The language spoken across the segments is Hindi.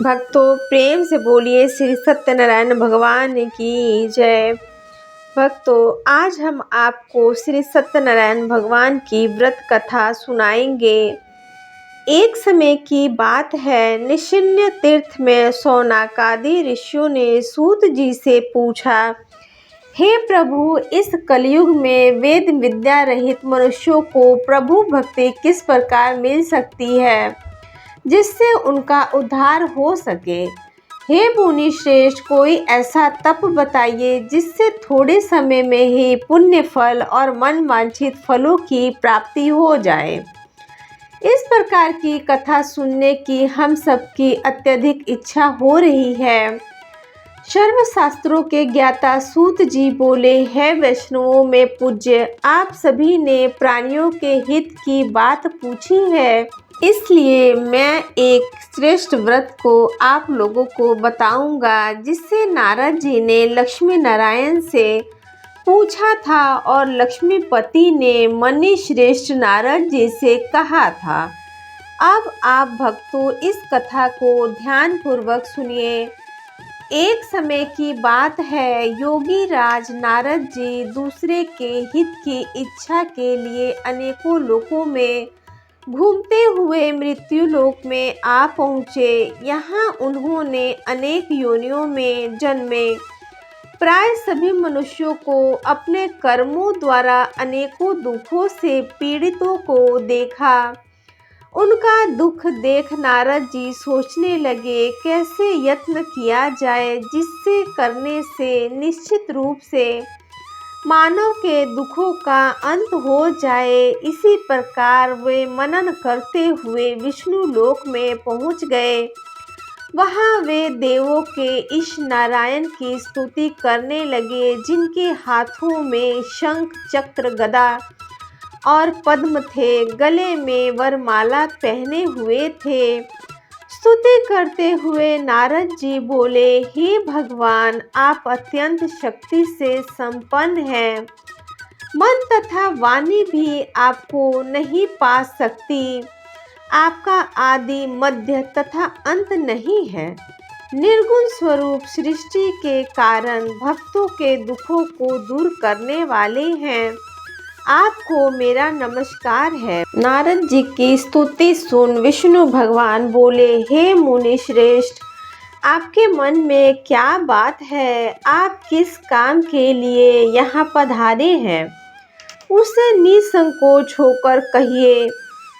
भक्तों प्रेम से बोलिए श्री सत्यनारायण भगवान की जय। भक्तों आज हम आपको श्री सत्यनारायण भगवान की व्रत कथा सुनाएंगे। एक समय की बात है, निशिन्य तीर्थ में शौनकादि ऋषियों ने सूत जी से पूछा, हे प्रभु, इस कलयुग में वेद विद्या रहित मनुष्यों को प्रभु भक्ति किस प्रकार मिल सकती है जिससे उनका उद्धार हो सके। हे मुनि श्रेष्ठ, कोई ऐसा तप बताइए जिससे थोड़े समय में ही पुण्य फल और मन वांछित फलों की प्राप्ति हो जाए। इस प्रकार की कथा सुनने की हम सबकी अत्यधिक इच्छा हो रही है। सर्वशास्त्रों के ज्ञाता सूत जी बोले, है वैष्णवों में पूज्य, आप सभी ने प्राणियों के हित की बात पूछी है, इसलिए मैं एक श्रेष्ठ व्रत को आप लोगों को बताऊंगा जिससे नारद जी ने लक्ष्मी नारायण से पूछा था और लक्ष्मीपति ने मनि श्रेष्ठ नारद जी से कहा था। अब आप भक्तों इस कथा को ध्यान पूर्वक सुनिए। एक समय की बात है, योगी राज नारद जी दूसरे के हित की इच्छा के लिए अनेकों लोकों में घूमते हुए मृत्यु लोक में आ पहुँचे। यहाँ उन्होंने अनेक योनियों में जन्मे। प्राय सभी मनुष्यों को अपने कर्मों द्वारा अनेकों दुखों से पीड़ितों को देखा। उनका दुख देख नारद जी सोचने लगे, कैसे यत्न किया जाए जिससे करने से निश्चित रूप से मानव के दुखों का अंत हो जाए। इसी प्रकार वे मनन करते हुए विष्णु लोक में पहुंच गए। वहां वे देवों के ईश नारायण की स्तुति करने लगे, जिनके हाथों में शंख चक्र गदा और पद्म थे, गले में वरमाला पहने हुए थे। स्तुति करते हुए नारद जी बोले, हे भगवान, आप अत्यंत शक्ति से संपन्न हैं। मन तथा वाणी भी आपको नहीं पा सकती। आपका आदि मध्य तथा अंत नहीं है। निर्गुण स्वरूप सृष्टि के कारण भक्तों के दुखों को दूर करने वाले हैं। आपको मेरा नमस्कार है। नारद जी की स्तुति सुन विष्णु भगवान बोले, हे मुनि श्रेष्ठ, आपके मन में क्या बात है? आप किस काम के लिए यहाँ पधारे हैं? उसे निसंकोच होकर कहिए।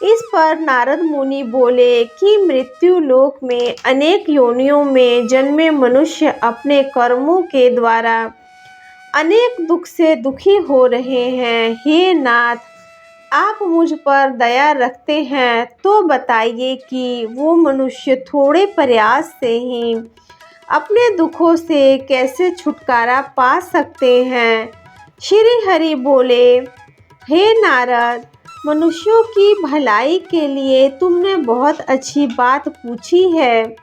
इस पर नारद मुनि बोले कि मृत्यु लोक में अनेक योनियों में जन्मे मनुष्य अपने कर्मों के द्वारा अनेक दुख से दुखी हो रहे हैं। हे नाथ, आप मुझ पर दया रखते हैं तो बताइए कि वो मनुष्य थोड़े प्रयास से ही अपने दुखों से कैसे छुटकारा पा सकते हैं। श्री हरि बोले, हे नारद, मनुष्यों की भलाई के लिए तुमने बहुत अच्छी बात पूछी है।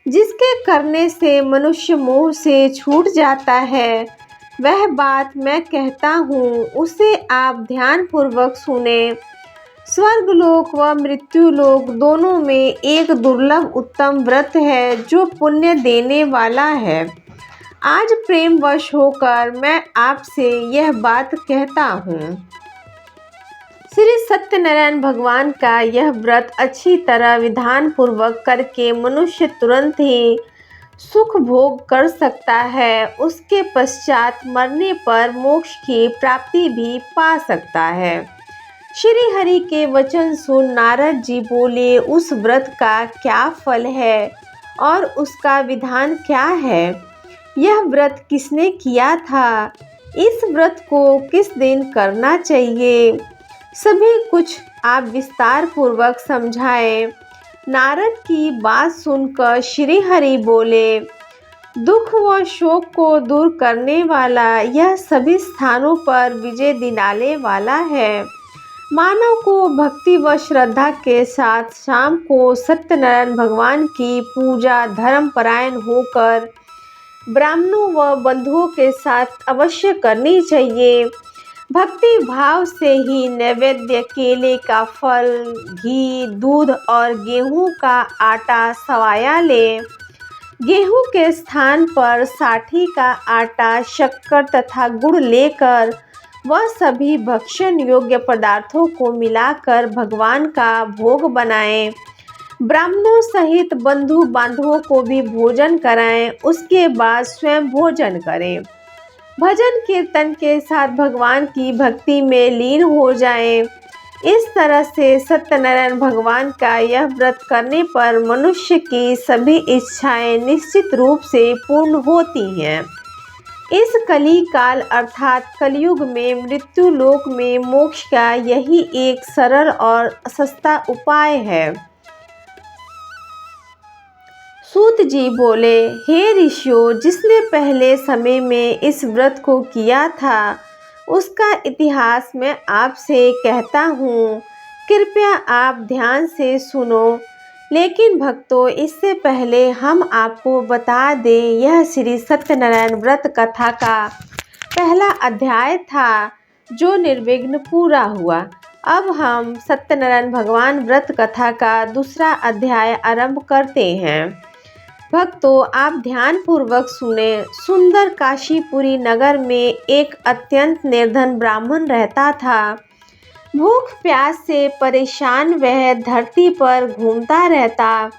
जिसके करने से मनुष्य मोह से छूट जाता है, वह बात मैं कहता हूँ, उसे आप ध्यान पूर्वक सुने। स्वर्गलोक व मृत्युलोक दोनों में एक दुर्लभ उत्तम व्रत है जो पुण्य देने वाला है। आज प्रेमवश होकर मैं आपसे यह बात कहता हूँ। श्री सत्यनारायण भगवान का यह व्रत अच्छी तरह विधान पूर्वक करके मनुष्य तुरंत ही सुख भोग कर सकता है। उसके पश्चात मरने पर मोक्ष की प्राप्ति भी पा सकता है। श्री हरि के वचन सुन नारद जी बोले, उस व्रत का क्या फल है और उसका विधान क्या है? यह व्रत किसने किया था? इस व्रत को किस दिन करना चाहिए? सभी कुछ आप विस्तार पूर्वक समझाएं। नारद की बात सुनकर श्री हरि बोले, दुख व शोक को दूर करने वाला, यह सभी स्थानों पर विजय दिलाने वाला है। मानव को भक्ति व श्रद्धा के साथ शाम को सत्यनारायण भगवान की पूजा धर्मपरायण होकर ब्राह्मणों व बंधुओं के साथ अवश्य करनी चाहिए। भक्ति भाव से ही नैवेद्य केले का फल, घी, दूध और गेहूं का आटा सवाया ले। गेहूं के स्थान पर साठी का आटा, शक्कर तथा गुड़ लेकर वह सभी भक्षण योग्य पदार्थों को मिलाकर भगवान का भोग बनाएं। ब्राह्मणों सहित बंधु बांधवों को भी भोजन कराएं। उसके बाद स्वयं भोजन करें। भजन कीर्तन के साथ भगवान की भक्ति में लीन हो जाएं। इस तरह से सत्यनारायण भगवान का यह व्रत करने पर मनुष्य की सभी इच्छाएं निश्चित रूप से पूर्ण होती हैं। इस कली काल अर्थात कलयुग में मृत्यु लोक में मोक्ष का यही एक सरल और सस्ता उपाय है। सूत जी बोले, हे ऋषियों, जिसने पहले समय में इस व्रत को किया था उसका इतिहास मैं आपसे कहता हूँ, कृपया आप ध्यान से सुनो। लेकिन भक्तों, इससे पहले हम आपको बता दें, यह श्री सत्यनारायण व्रत कथा का पहला अध्याय था जो निर्विघ्न पूरा हुआ। अब हम सत्यनारायण भगवान व्रत कथा का दूसरा अध्याय आरंभ करते हैं। भक्तों, आप ध्यान पूर्वक सुने। सुंदर काशीपुरी नगर में एक अत्यंत निर्धन ब्राह्मण रहता था। भूख प्यास से परेशान वह धरती पर घूमता रहता।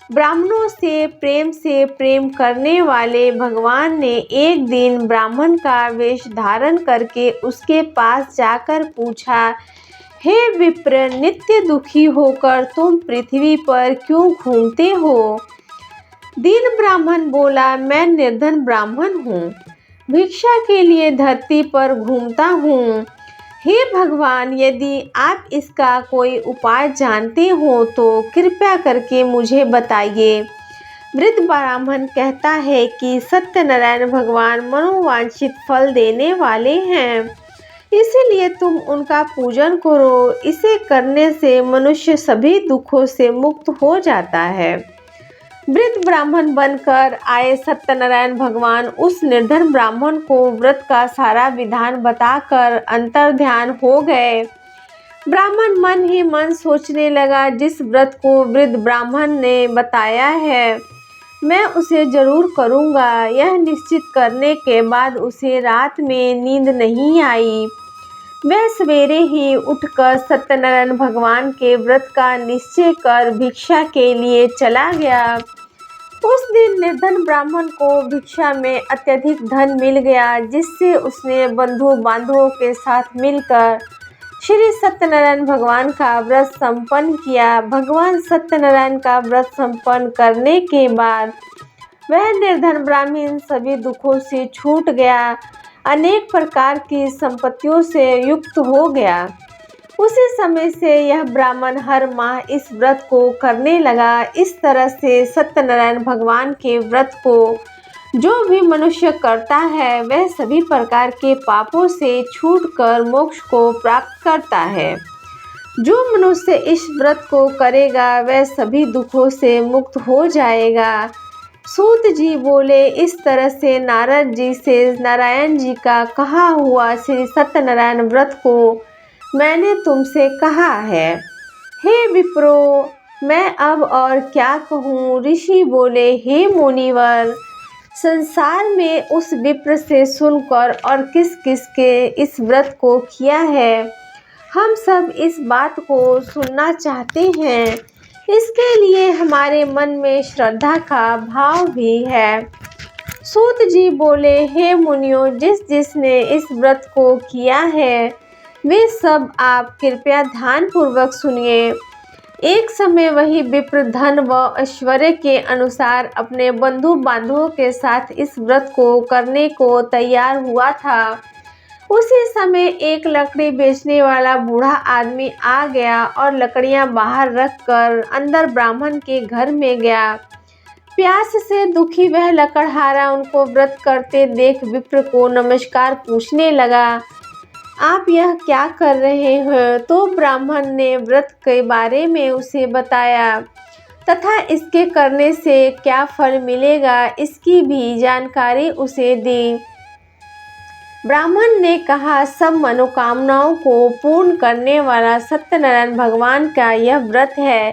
ब्राह्मणों से प्रेम करने वाले भगवान ने एक दिन ब्राह्मण का वेश धारण करके उसके पास जाकर पूछा, हे विप्र, नित्य दुखी होकर तुम पृथ्वी पर क्यों घूमते हो? दीन ब्राह्मण बोला, मैं निर्धन ब्राह्मण हूँ, भिक्षा के लिए धरती पर घूमता हूँ। हे भगवान, यदि आप इसका कोई उपाय जानते हो तो कृपया करके मुझे बताइए। वृद्ध ब्राह्मण कहता है कि सत्यनारायण भगवान मनोवांछित फल देने वाले हैं, इसीलिए तुम उनका पूजन करो। इसे करने से मनुष्य सभी दुखों से मुक्त हो जाता है। वृद्ध ब्राह्मण बनकर आए सत्यनारायण भगवान उस निर्धन ब्राह्मण को व्रत का सारा विधान बताकर अंतर्ध्यान हो गए। ब्राह्मण मन ही मन सोचने लगा, जिस व्रत को वृद्ध ब्राह्मण ने बताया है मैं उसे जरूर करूँगा। यह निश्चित करने के बाद उसे रात में नींद नहीं आई। वह सवेरे ही उठकर सत्यनारायण भगवान के व्रत का निश्चय कर भिक्षा के लिए चला गया। उस दिन निर्धन ब्राह्मण को भिक्षा में अत्यधिक धन मिल गया, जिससे उसने बंधु बांधवों के साथ मिलकर श्री सत्यनारायण भगवान का व्रत संपन्न किया। भगवान सत्यनारायण का व्रत संपन्न करने के बाद वह निर्धन ब्राह्मण सभी दुखों से छूट गया, अनेक प्रकार की संपत्तियों से युक्त हो गया। उसी समय से यह ब्राह्मण हर माह इस व्रत को करने लगा। इस तरह से सत्यनारायण भगवान के व्रत को जो भी मनुष्य करता है वह सभी प्रकार के पापों से छूटकर मोक्ष को प्राप्त करता है। जो मनुष्य इस व्रत को करेगा वह सभी दुखों से मुक्त हो जाएगा। सूत जी बोले, इस तरह से नारद जी से नारायण जी का कहा हुआ श्री सत्यनारायण व्रत को मैंने तुमसे कहा है। हे विप्रो, मैं अब और क्या कहूँ? ऋषि बोले, हे मुनिवर, संसार में उस विप्र से सुनकर और किस किस के इस व्रत को किया है, हम सब इस बात को सुनना चाहते हैं। इसके लिए हमारे मन में श्रद्धा का भाव भी है। सूत जी बोले, हे मुनियों, जिसने इस व्रत को किया है वे सब आप कृपया ध्यान पूर्वक सुनिए। एक समय वही विप्र धन व ऐश्वर्य के अनुसार अपने बंधु बांधवों के साथ इस व्रत को करने को तैयार हुआ था। उसी समय एक लकड़ी बेचने वाला बूढ़ा आदमी आ गया और लकड़ियां बाहर रखकर अंदर ब्राह्मण के घर में गया। प्यास से दुखी वह लकड़हारा उनको व्रत करते देख विप्र को नमस्कार पूछने लगा, आप यह क्या कर रहे हो? तो ब्राह्मण ने व्रत के बारे में उसे बताया तथा इसके करने से क्या फल मिलेगा इसकी भी जानकारी उसे दी। ब्राह्मण ने कहा, सब मनोकामनाओं को पूर्ण करने वाला सत्यनारायण भगवान का यह व्रत है।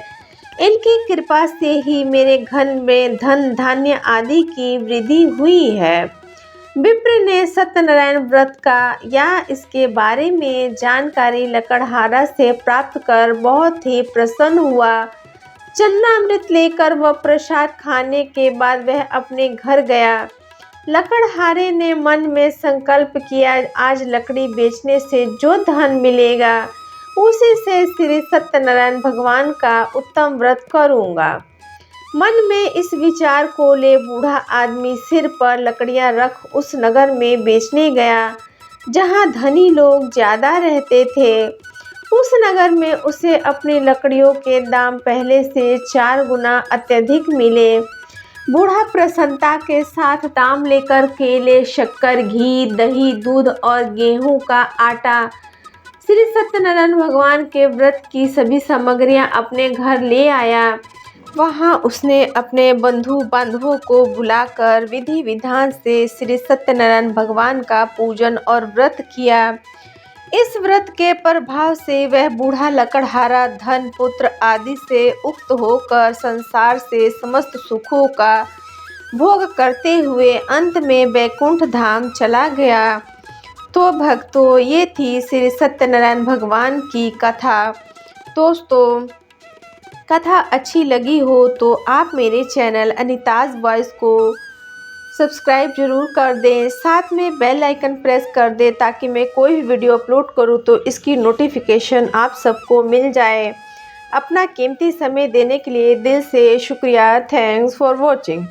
इनकी कृपा से ही मेरे घर में धन धान्य आदि की वृद्धि हुई है। विप्र ने सत्यनारायण व्रत का या इसके बारे में जानकारी लकड़हारा से प्राप्त कर बहुत ही प्रसन्न हुआ। चन्नामृत लेकर वह प्रसाद खाने के बाद वह अपने घर गया। लकड़हारे ने मन में संकल्प किया, आज लकड़ी बेचने से जो धन मिलेगा उसी से श्री सत्यनारायण भगवान का उत्तम व्रत करूंगा। मन में इस विचार को ले बूढ़ा आदमी सिर पर लकड़ियां रख उस नगर में बेचने गया जहां धनी लोग ज्यादा रहते थे। उस नगर में उसे अपनी लकड़ियों के दाम पहले से 4 गुना अत्यधिक मिले। बूढ़ा प्रसन्नता के साथ दाम लेकर केले, शक्कर, घी, दही, दूध और गेहूं का आटा, श्री सत्यनारायण भगवान के व्रत की सभी सामग्रियां अपने घर ले आया। वहां उसने अपने बंधु बांधवों को बुलाकर विधि विधान से श्री सत्यनारायण भगवान का पूजन और व्रत किया। इस व्रत के प्रभाव से वह बूढ़ा लकड़हारा धन पुत्र आदि से उक्त होकर संसार से समस्त सुखों का भोग करते हुए अंत में वैकुंठ धाम चला गया। तो भक्तों, ये थी श्री सत्यनारायण भगवान की कथा। दोस्तों, कथा अच्छी लगी हो तो आप मेरे चैनल अनीताज वॉइस को सब्सक्राइब जरूर कर दें, साथ में बेल आइकन प्रेस कर दें ताकि मैं कोई भी वीडियो अपलोड करूं तो इसकी नोटिफिकेशन आप सबको मिल जाए। अपना कीमती समय देने के लिए दिल से शुक्रिया। Thanks for watching.